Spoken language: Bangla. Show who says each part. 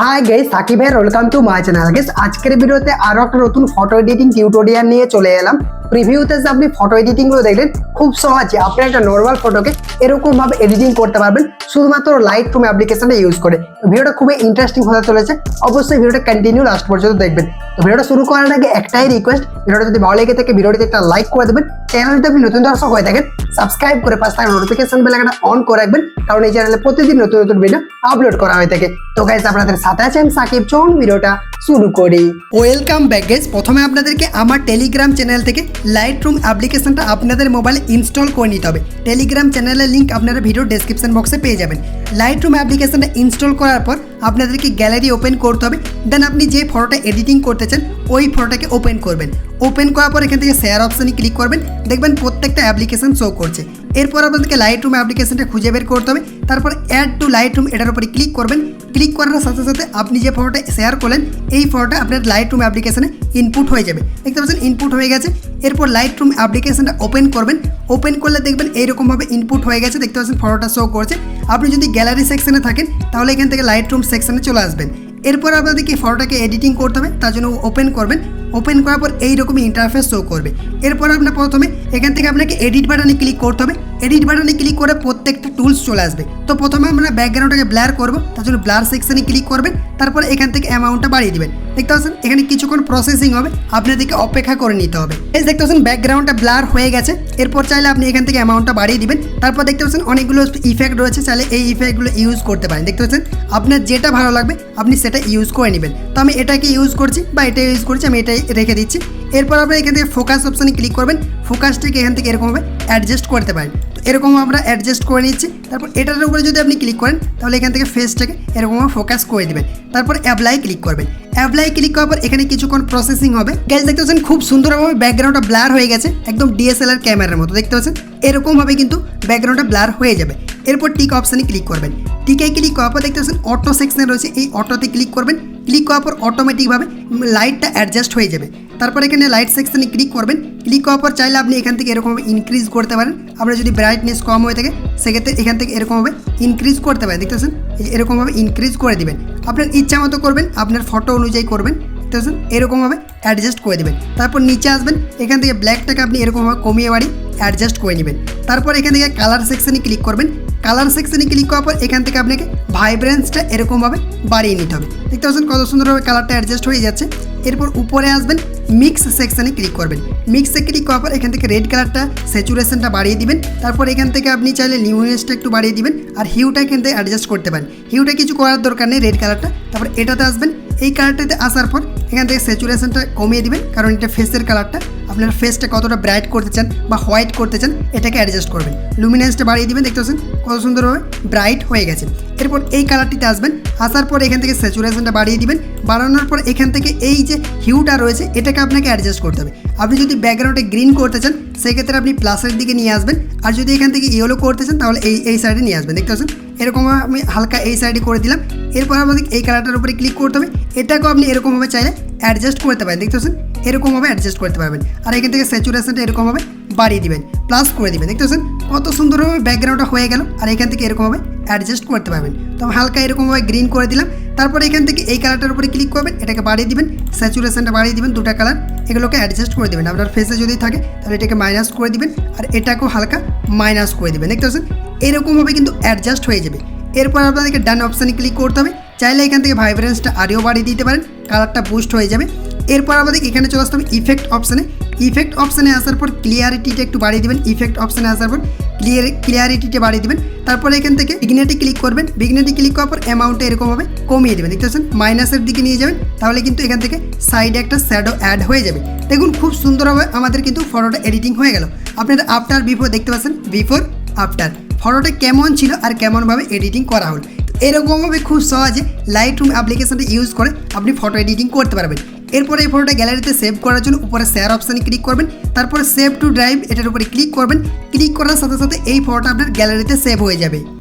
Speaker 1: हाय गाइस साकिब है welcome to my channel guys আজকের ভিডিওতে আরো একটা নতুন ফটো এডিটিং টিউটোরিয়াল নিয়ে চলে এলাম। প্রিভিউতে যে আপনি ফটো এডিটিং গুলো দেখলেন খুব সহজে আপনি একটা নরমাল ফটোকে এরকম ভাবে এডিটিং করতে পারবেন শুধুমাত্র লাইটরুম অ্যাপ্লিকেশনটা ইউজ করে। তো ভিডিওটা খুবই ইন্টারেস্টিং হতে চলেছে, অবশ্যই ভিডিওটা কন্টিনিউ লাস্ট পর্যন্ত দেখবেন। তো ভিডিওটা শুরু করার আগে একটাই রিকোয়েস্ট, ভিডিওটা যদি ভালো লেগে থাকে ভিডিওটিতে একটা লাইক করে দেবেন। চ্যানেলে যদি আপনি নতুন দর্শক হয়ে থাকেন সাবস্ক্রাইব করে পাশে থাকা নোটিফিকেশন বেল আইকনটা অন করে রাখবেন, কারণ এই চ্যানেলে প্রতিদিন নতুন নতুন ভিডিও আপলোড করা হয়ে থাকে। তো গাইস আপনাদের সাথে আছেন সাকিব, চলুন ভিডিওটা শুরু করি। Welcome back guys. প্রথমে আপনাদেরকে আমার টেলিগ্রাম চ্যানেল থেকে লাইটরুম অ্যাপ্লিকেশনটা আপনাদের মোবাইলে ইনস্টল করে নিতে হবে। টেলিগ্রাম চ্যানেলের লিঙ্ক আপনারা ভিডিও ডেসক্রিপশন বক্সে পেয়ে যাবেন। লাইটরুম অ্যাপ্লিকেশনটা ইনস্টল করার পর আপনাদেরকে গ্যালারি ওপেন করতে হবে। দেন আপনি যে ফটোটা এডিটিং করতে চান ওই ফটোটাকে ওপেন করবেন। ওপেন করার পর এখান থেকে শেয়ার অপশানে ক্লিক করবেন, দেখবেন প্রত্যেকটা অ্যাপ্লিকেশন শো করছে। এরপর আপনাদেরকে লাইটরুম অ্যাপ্লিকেশনটা খুঁজে বের করতে হবে। তারপর অ্যাড টু লাইটরুম এটার উপরে ক্লিক করবেন। ক্লিক করার সাথে সাথে আপনি যে ফটোটা শেয়ার করলেন এই ফটোটা আপনার লাইটরুম অ্যাপ্লিকেশনে ইনপুট হয়ে যাবে। দেখতে পাচ্ছেন ইনপুট হয়ে গেছে। এরপর লাইটরুম অ্যাপ্লিকেশনটা ওপেন করবেন। ওপেন করলে দেখবেন এইরকমভাবে ইনপুট হয়ে গেছে। দেখতে পাচ্ছেন ফটোটা শো করছে। আপনি যদি গ্যালারি সেকশনে থাকেন তাহলে এখান থেকে লাইটরুম সেকশনে চলে আসবেন। এরপর আপনাদেরকে ফটোটাকে এডিটিং করতে হবে, তার জন্য ওপেন করবেন। ওপেন করার পর এইরকমই ইন্টারফেস শো করবে। এরপর আপনার প্রথমে এখান থেকে আপনাকে এডিট বাটনে ক্লিক করতে হবে। এডিট বাটনে ক্লিক করে প্রত্যেকটা টুলস চলে আসবে। তো প্রথমে আমরা ব্যাকগ্রাউন্ডটাকে ব্লার করব, তার জন্য ব্লার সেকশনে ক্লিক করবেন। তারপর এখান থেকে অ্যামাউন্টটা বাড়িয়ে দিবেন। দেখতে পাচ্ছেন এখানে কিছুক্ষণ প্রসেসিং হবে, আপনাদেরকে অপেক্ষা করে নিতে হবে। এই দেখতে পাচ্ছেন ব্যাকগ্রাউন্ডটা ব্লার হয়ে গেছে। এরপর চাইলে আপনি এখান থেকে অ্যামাউন্টটা বাড়িয়ে দিবেন। তারপর দেখতে পাচ্ছেন অনেকগুলো ইফেক্ট রয়েছে, চাইলে এই ইফেক্টগুলো ইউজ করতে পারেন। দেখতে পাচ্ছেন আপনার যেটা ভালো লাগবে আপনি সেটা ইউজ করে নেবেন। তো আমি এটাকে ইউজ করছি বা এটা ইউজ করছি, আমি এটাই রেখে দিচ্ছি। এরপর আপনারা এখান থেকে ফোকাস অপশানে ক্লিক করবেন। ফোকাসটাকে এখান থেকে এরকমভাবে অ্যাডজাস্ট করতে পারেন। তো এরকম আমরা অ্যাডজাস্ট করে নিচ্ছি। তারপর এটার উপরে যদি আপনি ক্লিক করেন তাহলে এখান থেকে ফেসটাকে এরকমভাবে ফোকাস করে দেবেন। তারপর অ্যাপ্লাই ক্লিক করবেন। অ্যাপ্লাই ক্লিক করার পর এখানে কিছুক্ষণ প্রসেসিং হবে। গাইস দেখতে পাচ্ছেন খুব সুন্দরভাবে ব্যাকগ্রাউন্ডটা ব্লার হয়ে গেছে, একদম ডিএসএলআর ক্যামেরার মতো। দেখতে পাচ্ছেন এরকমভাবে কিন্তু ব্যাকগ্রাউন্ডটা ব্লার হয়ে যাবে। এরপর টিক অপশানে ক্লিক করবেন। টিকে ক্লিক করার পর দেখতে পাচ্ছেন অটো সেকশনে রয়েছে, এই অটোতে ক্লিক করবেন। ক্লিক করার পর অটোমেটিকভাবে লাইটটা অ্যাডজাস্ট হয়ে যাবে। তারপর এখানে লাইট সেকশনে ক্লিক করবেন। ক্লিক করার পর চাইলে আপনি এখান থেকে এরকমভাবে ইনক্রিজ করতে পারেন। আপনার যদি ব্রাইটনেস কম হয়ে থাকে সেক্ষেত্রে এখান থেকে এরকমভাবে ইনক্রিজ করতে পারেন। দেখতে পাচ্ছেন এরকমভাবে ইনক্রিজ করে দিবেন। আপনার ইচ্ছা মতো করবেন, আপনার ফটো অনুযায়ী করবেন। দেখতে পাচ্ছেন এরকমভাবে অ্যাডজাস্ট করে দেবেন। তারপর নিচে আসবেন, এখান থেকে ব্ল্যাকটাকে আপনি এরকমভাবে কমিয়ে বাড়ি অ্যাডজাস্ট করে নেবেন। তারপর এখান থেকে কালার সেকশনে ক্লিক করবেন। কালার সেকশনে ক্লিক করার পর এখান থেকে আপনাকে ভাইব্রেন্সটা এরকমভাবে বাড়িয়ে নিতে হবে। দেখতে পাচ্ছেন কত সুন্দরভাবে কালারটা অ্যাডজাস্ট হয়ে যাচ্ছে। এরপর উপরে আসবেন, মিক্স সেকশনে ক্লিক করবেন। মিক্সে ক্লিক করার পর এখান থেকে রেড কালারটা স্যাচুরেশনটা বাড়িয়ে দিবেন। তারপর এখান থেকে আপনি চাইলে নিউনেসটা একটু বাড়িয়ে দিবেন। আর হিউটা এখান থেকে অ্যাডজাস্ট করতে পারেন। হিউটা কিছু করার দরকার নেই, রেড কালারটা। তারপর এটাতে আসবেন। এই কালারটাতে আসার পর এখান থেকে স্যাচুরেশনটা কমিয়ে দিবেন, কারণ এটা ফেসের কালারটা। আপনার ফেসটা কতটা ব্রাইট করতে চান বা হোয়াইট করতে চান এটাকে অ্যাডজাস্ট করবেন। লুমিনেন্সটা বাড়িয়ে দিবেন। দেখতে পাচ্ছেন কত সুন্দরভাবে ব্রাইট হয়ে গেছে। এরপর এই কালারটিতে আসবেন। আসার পর এখান থেকে স্যাচুরেশনটা বাড়িয়ে দিবেন। বাড়ানোর পর এখান থেকে এই যে হিউটা রয়েছে এটাকে আপনাকে অ্যাডজাস্ট করতে হবে। আপনি যদি ব্যাকগ্রাউন্ডে গ্রিন করতে চান সেক্ষেত্রে আপনি প্লাসের দিকে নিয়ে আসবেন। আর যদি এখান থেকে ইয়েলো করতে চান তাহলে এই সাইডে নিয়ে আসবেন। দেখতে পাচ্ছেন এরকম আমি হালকা এই সাইডে করে দিলাম। এরপর আমাদের এই কালারটার উপরে ক্লিক করতে হবে। এটাকেও আপনি এরকমভাবে চাইলে অ্যাডজাস্ট করতে পারেন। দেখতে পাচ্ছেন এরকমভাবে অ্যাডজাস্ট করতে পারবেন। আর এখান থেকে স্যাচুরেশনটা এরকমভাবে বাড়িয়ে দিবেন, প্লাস করে দিবেন। দেখতে পাচ্ছেন কত সুন্দরভাবে ব্যাকগ্রাউন্ডটা হয়ে গেল। আর এখান থেকে এরকমভাবে অ্যাডজাস্ট করতে পারবেন। তো আমি হালকা এরকমভাবে গ্রিন করে দিলাম। তারপর এখান থেকে এই কালারটার উপরে ক্লিক করবেন, এটাকে বাড়িয়ে দিবেন, স্যাচুরেশনটা বাড়িয়ে দিবেন, দুটা কালার এগুলোকে অ্যাডজাস্ট করে দেবেন। আপনার ফেসে যদি থাকে তাহলে এটাকে মাইনাস করে দিবেন আর এটাকেও হালকা মাইনাস করে দিবেন। দেখতে পাচ্ছেন এরকমভাবে কিন্তু অ্যাডজাস্ট হয়ে যাবে। এরপর আপনাদেরকে ডান অপশানে ক্লিক করতে হবে। চাইলে এখান থেকে ভাইব্রেন্সটা আরও বাড়িয়ে দিতে পারেন, কালারটা বুস্ট হয়ে যাবে। এরপর আমাদের এখানে চলে আসতে হবে ইফেক্ট অপশানে। ইফেক্ট অপশানে আসার পর ক্লিয়ারিটিটা একটু বাড়িয়ে দেবেন। ইফেক্ট অপশানে আসার পর ক্লিয়ারিটিটা বাড়িয়ে দেবেন। তারপর এখান থেকে বিগনেটে ক্লিক করবেন। বিগনেটে ক্লিক করার পর অ্যামাউন্টটা এরকমভাবে কমিয়ে দেবেন। দেখতে পাচ্ছেন মাইনাসের দিকে নিয়ে যাবেন, তাহলে কিন্তু এখান থেকে সাইডে একটা শ্যাডো অ্যাড হয়ে যাবে। দেখুন খুব সুন্দরভাবে আমাদের কিন্তু ফটোটা এডিটিং হয়ে গেল। আপনারা আফটার বিফোর দেখতে পাচ্ছেন, বিফোর আফটার ফটোটা কেমন ছিল আর কেমনভাবে এডিটিং করা হলো। এরকমভাবে খুব সহজে লাইটরুম অ্যাপ্লিকেশনটা ইউজ করে আপনি ফটো এডিটিং করতে পারবেন। এরপরে এই ফটোটা গ্যালারিতে সেভ করার জন্য উপরে শেয়ার অপশানে ক্লিক করবেন। তারপরে সেভ টু ড্রাইভ এটার উপরে ক্লিক করবেন। ক্লিক করার সাথে সাথে এই ফটোটা আপনার গ্যালারিতে সেভ হয়ে যাবে।